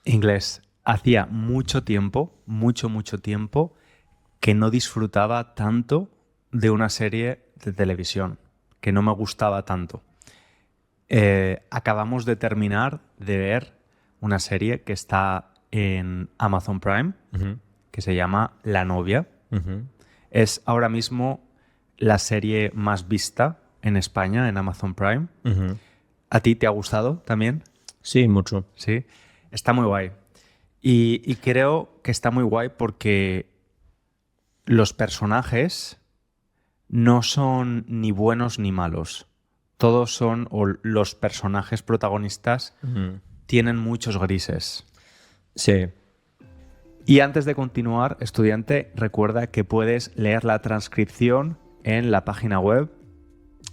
Inglés. Hacía mucho tiempo, mucho tiempo, que no disfrutaba tanto de una serie de televisión, que no me gustaba tanto. Acabamos de terminar de ver una serie que está en Amazon Prime, que se llama La novia. Es ahora mismo la serie más vista en España en Amazon Prime. ¿A ti te ha gustado también? Sí, mucho. Sí. Está muy guay. Y creo que está muy guay porque los personajes no son ni buenos ni malos. Todos son, o los personajes protagonistas tienen muchos grises. Sí. Y antes de continuar, estudiante, recuerda que puedes leer la transcripción en la página web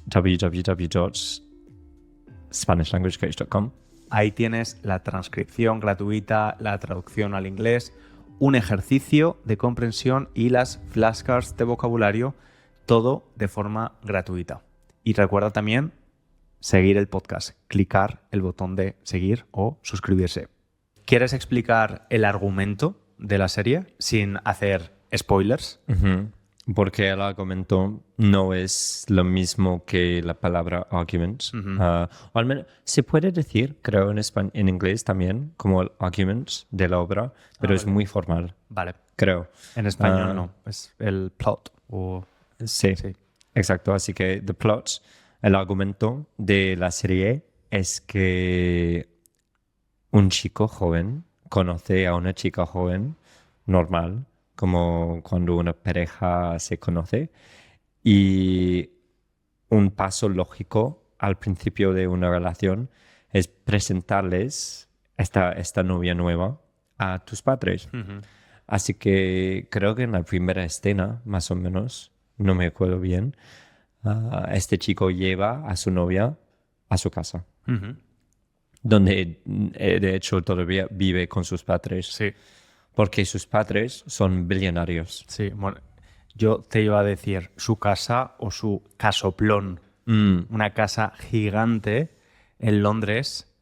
www.spanishlanguagecoach.com. Ahí tienes la transcripción gratuita, la traducción al inglés, un ejercicio de comprensión y las flashcards de vocabulario, todo de forma gratuita. Y recuerda también seguir el podcast, clicar el botón de seguir o suscribirse. ¿Quieres explicar el argumento de la serie sin hacer spoilers? Porque el argumento no es lo mismo que la palabra argument. O al menos se puede decir, creo, en inglés también, como el argument de la obra, pero es muy formal. Vale. Creo. En español no, es el plot. Sí, exacto. Así que the plot, el argumento de la serie es que un chico joven conoce a una chica joven normal, como cuando una pareja se conoce, y un paso lógico al principio de una relación es presentarles esta novia nueva a tus padres. Así que creo que en la primera escena, más o menos, no me acuerdo bien, este chico lleva a su novia a su casa, donde de hecho todavía vive con sus padres. Sí. Porque sus padres son billonarios. Sí, bueno, yo te iba a decir su casa o su casoplón. Una casa gigante en Londres,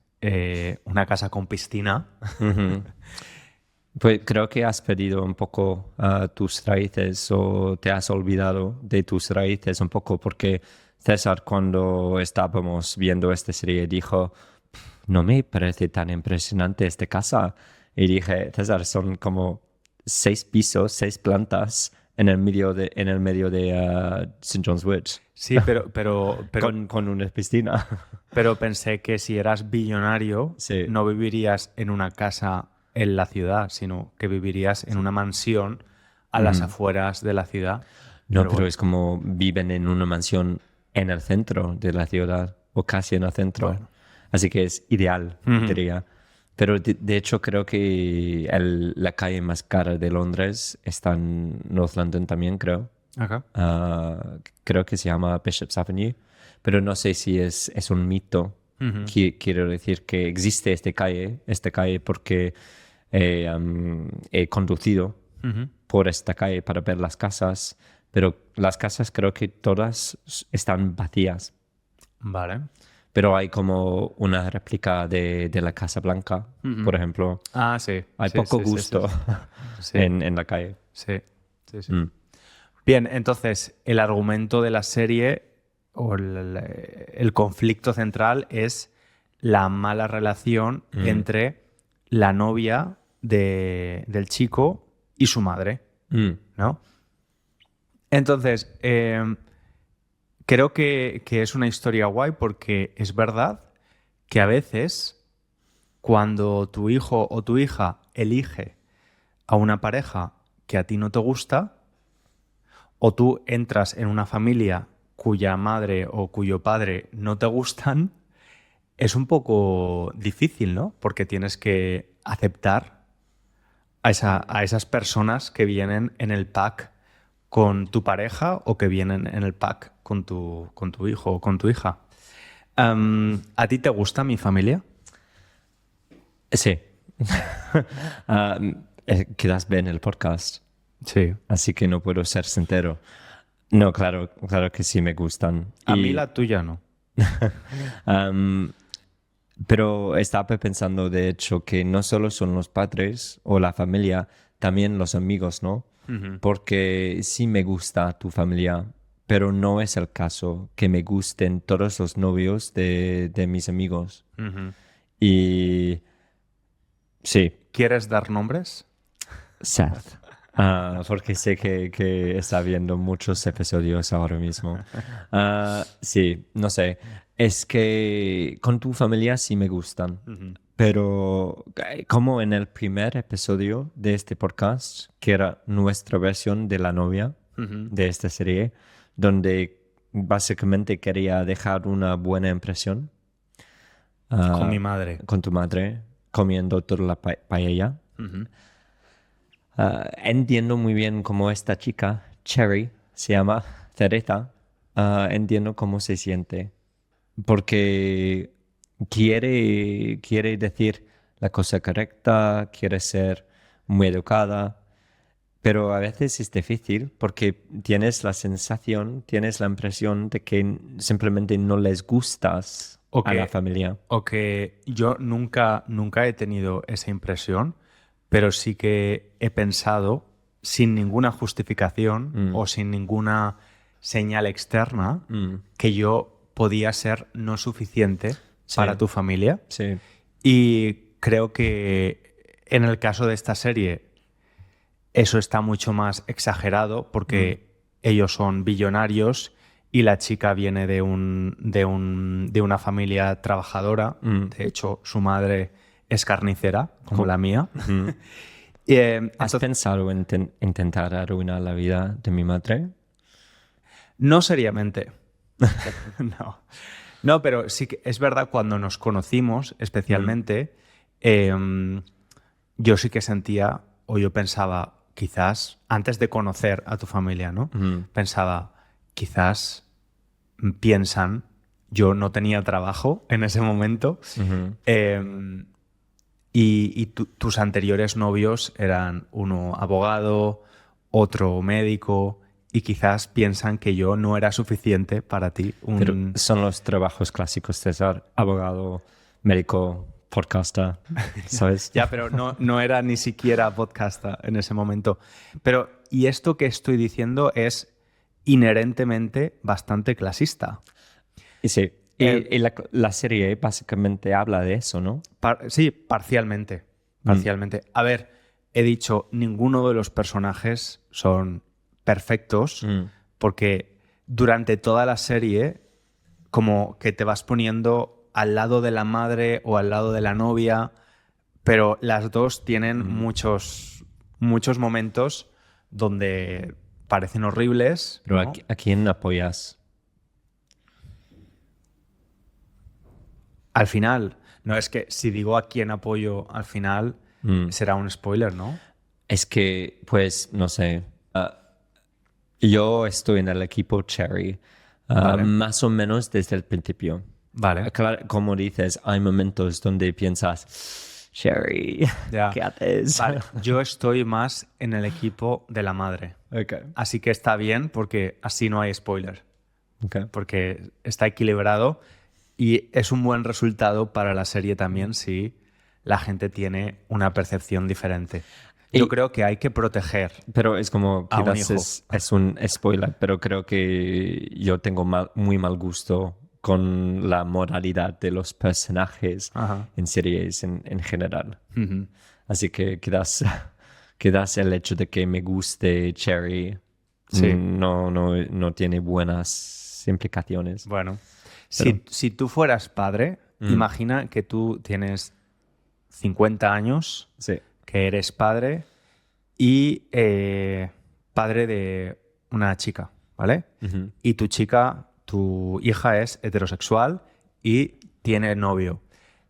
una casa con piscina. Pues creo que has perdido un poco tus raíces o te has olvidado de tus raíces un poco porque César, cuando estábamos viendo esta serie, dijo, no me parece tan impresionante esta casa. Y dije, César, son como 6 pisos, 6 plantas en el medio de St. John's Wood. Sí, pero con una piscina. Pero pensé que si eras billonario, Sí. no vivirías en una casa en la ciudad, sino que vivirías en una mansión a las afueras de la ciudad. No, pero bueno, es como viven en una mansión en el centro de la ciudad o casi en el centro. Bueno. Así que es ideal, diría. Pero de hecho creo que la calle más cara de Londres está en North London también, creo. Ajá. Creo que se llama Bishop's Avenue, pero no sé si es un mito. Quiero decir que existe esta calle porque he conducido por esta calle para ver las casas, pero las casas creo que todas están vacías. Vale. Pero hay como una réplica de la Casa Blanca, por ejemplo. Ah, sí. Hay Sí, poco sí, gusto sí. en la calle. Sí. Bien, entonces, el argumento de la serie o el conflicto central es la mala relación entre la novia del chico y su madre, ¿no? Entonces, creo que es una historia guay porque es verdad que a veces cuando tu hijo o tu hija elige a una pareja que a ti no te gusta, o tú entras en una familia cuya madre o cuyo padre no te gustan, es un poco difícil, ¿no? Porque tienes que aceptar a esas personas que vienen en el pack con tu pareja o que vienen en el pack con tu hijo o con tu hija. ¿A ti te gusta mi familia? Sí. Quedas bien el podcast. Sí. Así que no puedo ser sincero. No, claro que sí me gustan. A mí la tuya no. Pero estaba pensando, de hecho, que no solo son los padres o la familia, también los amigos, ¿no? Porque sí me gusta tu familia, pero no es el caso que me gusten todos los novios de mis amigos. Y sí, ¿Quieres dar nombres? Seth. Porque sé que está viendo muchos episodios ahora mismo. Sí, no sé. Es que con tu familia sí me gustan. Pero como en el primer episodio de este podcast, que era nuestra versión de la novia de esta serie, donde básicamente quería dejar una buena impresión Con mi madre. con tu madre, comiendo toda la paella. Entiendo muy bien cómo esta chica, Cherry, se llama Cereza, entiendo cómo se siente, porque quiere decir la cosa correcta, quiere ser muy educada, pero a veces es difícil porque tienes la sensación, tienes la impresión de que simplemente no les gustas a la familia. O que yo nunca he tenido esa impresión, pero sí que he pensado, sin ninguna justificación o sin ninguna señal externa, que yo podía ser no suficiente para tu familia. Sí. Y creo que en el caso de esta serie eso está mucho más exagerado porque ellos son billonarios y la chica viene de una familia trabajadora. De hecho, su madre es carnicera, como la mía. ¿Has pensado en intentar arruinar la vida de mi madre? No seriamente. No. No, pero sí que es verdad, cuando nos conocimos, especialmente, yo sí que sentía, o yo pensaba, quizás, antes de conocer a tu familia, ¿no? Pensaba, quizás piensan, yo no tenía trabajo en ese momento, y tus anteriores novios eran uno abogado, otro médico, y quizás piensan que yo no era suficiente para ti. Pero son los trabajos clásicos, César, abogado, médico, podcaster, ¿sabes? Ya, pero no era ni siquiera podcaster en ese momento. Pero, y esto que estoy diciendo es inherentemente bastante clasista. Y sí, y la serie básicamente habla de eso, ¿no? Sí, parcialmente. Parcialmente. A ver, he dicho, ninguno de los personajes son perfectos, porque durante toda la serie, como que te vas poniendo al lado de la madre o al lado de la novia, pero las dos tienen muchos momentos donde parecen horribles. Pero ¿no? ¿a quién apoyas? Al final, no es que si digo a quién apoyo al final, será un spoiler, ¿no? Es que, pues, no sé. Yo estoy en el equipo Cherry, Vale. más o menos desde el principio. Vale. Claro, como dices, hay momentos donde piensas, Cherry, Ya. ¿qué haces? Vale. Yo estoy más en el equipo de la madre. Okay. Así que está bien porque así no hay spoiler. Okay. Porque está equilibrado y es un buen resultado para la serie también si la gente tiene una percepción diferente. Yo creo que hay que proteger. Pero es como, a un quizás es un spoiler, pero creo que yo tengo muy mal gusto con la moralidad de los personajes en series en general. Así que quizás el hecho de que me guste Cherry no tiene buenas implicaciones. Bueno, si tú fueras padre, imagina que tú tienes 50 años, Sí. que eres padre y padre de una chica, ¿vale? Y tu hija es heterosexual y tiene novio.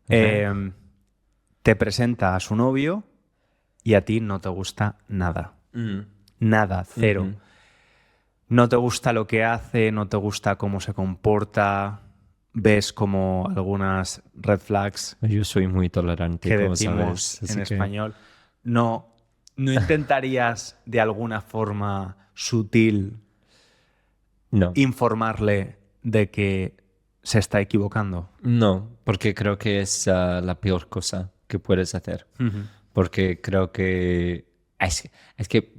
Te presenta a su novio y a ti no te gusta nada. Nada, cero. No te gusta lo que hace, no te gusta cómo se comporta, ves como algunas red flags Yo soy muy tolerante, que como decimos sabes. en español. No intentarías de alguna forma sutil No. informarle de que se está equivocando. No, porque creo que es la peor cosa que puedes hacer. Porque creo que es que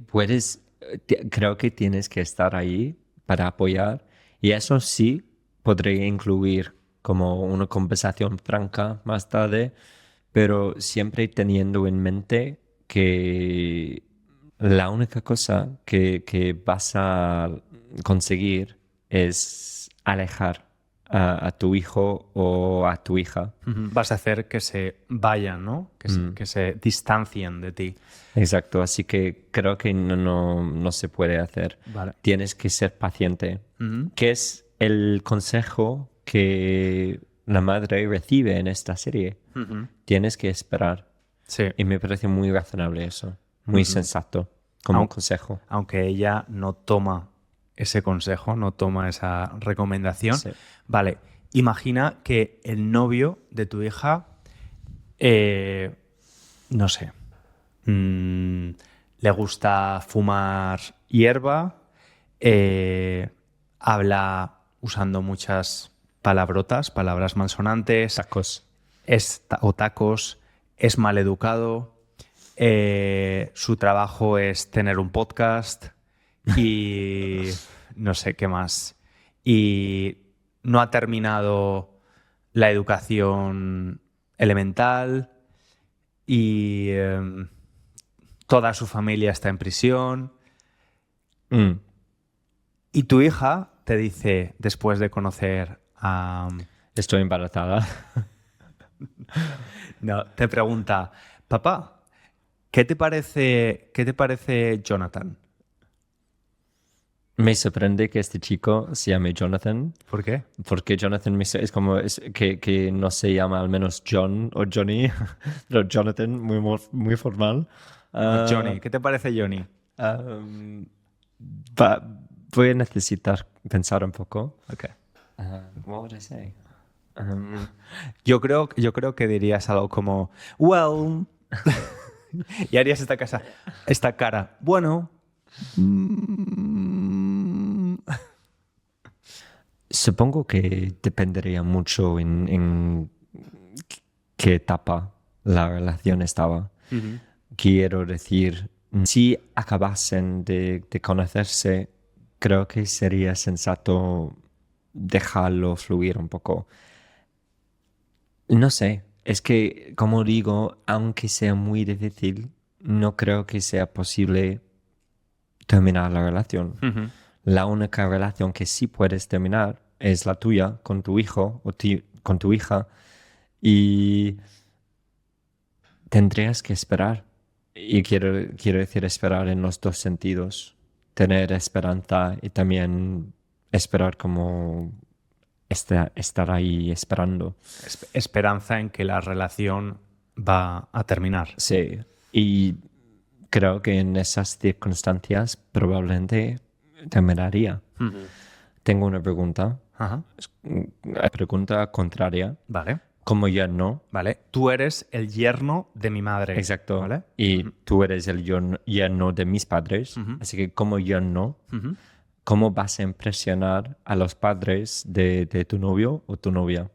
creo que tienes que estar ahí para apoyar, y eso sí podría incluir como una conversación franca más tarde, pero siempre teniendo en mente que la única cosa que vas a conseguir es alejar a tu hijo o a tu hija. Vas a hacer que se vayan, ¿no? Que se distancien de ti. Exacto, así que creo que no se puede hacer. Vale. Tienes que ser paciente. ¿Qué es el consejo que la madre recibe en esta serie? Tienes que esperar. Sí. Y me parece muy razonable eso, muy sensato como consejo. Aunque ella no toma ese consejo, no toma esa recomendación. Sí. Vale, imagina que el novio de tu hija, no sé, le gusta fumar hierba, habla usando muchas palabras malsonantes, Tacos. o tacos, es maleducado, su trabajo es tener un podcast y no sé qué más. Y no ha terminado la educación elemental y toda su familia está en prisión. Y tu hija te dice, después de conocer a... Estoy embarazada. No, te pregunta, papá, ¿qué te parece Jonathan? Me sorprende que este chico se llame Jonathan. ¿Por qué? Porque Jonathan es como que no se llama al menos John o Johnny, pero Jonathan, muy formal. Johnny, ¿qué te parece Johnny? Voy a necesitar pensar un poco. Okay. What would I say? Yo creo que dirías algo como, well, y harías esta cara, bueno. Supongo que dependería mucho en qué etapa la relación estaba. Quiero decir, si acabasen de conocerse, creo que sería sensato dejarlo fluir un poco. No sé, es que, como digo, aunque sea muy difícil, no creo que sea posible terminar la relación. La única relación que sí puedes terminar es la tuya con tu hijo o con tu hija, y tendrías que esperar. Y quiero decir esperar en los dos sentidos. Tener esperanza y también esperar como estar ahí esperando. Esperanza en que la relación va a terminar. Sí, y creo que en esas circunstancias probablemente terminaría. Tengo una pregunta. Ajá. Pregunta contraria. Vale. Como yerno. Vale. Tú eres el yerno de mi madre. Exacto. ¿Vale? Y tú eres el yerno de mis padres. Así que como yerno, ¿cómo vas a impresionar a los padres de tu novio o tu novia?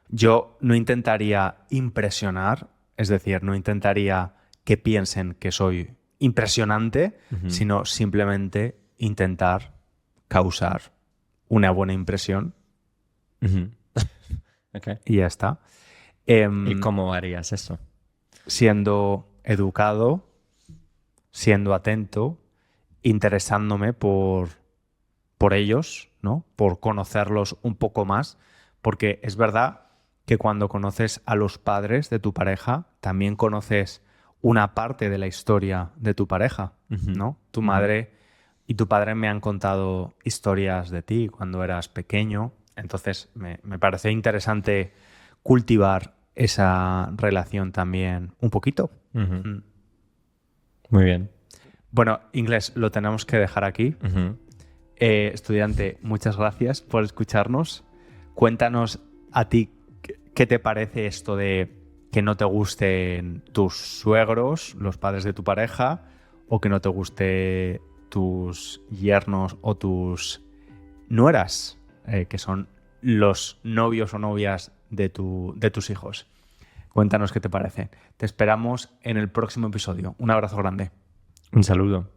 Yo no intentaría impresionar, es decir, no intentaría que piensen que soy impresionante, sino simplemente intentar causar una buena impresión. Okay. Y ya está. ¿Y cómo harías eso? Siendo educado, siendo atento, interesándome por ellos, ¿no? Por conocerlos un poco más, porque es verdad que cuando conoces a los padres de tu pareja, también conoces una parte de la historia de tu pareja, ¿no? Tu madre y tu padre me han contado historias de ti cuando eras pequeño, entonces me parece interesante cultivar esa relación también un poquito. Muy bien. Bueno, Inglés, lo tenemos que dejar aquí. Estudiante, muchas gracias por escucharnos. Cuéntanos a ti qué te parece esto de que no te gusten tus suegros, los padres de tu pareja, o que no te guste tus yernos o tus nueras, que son los novios o novias de tus hijos. Cuéntanos qué te parece. Te esperamos en el próximo episodio. Un abrazo grande. Un saludo.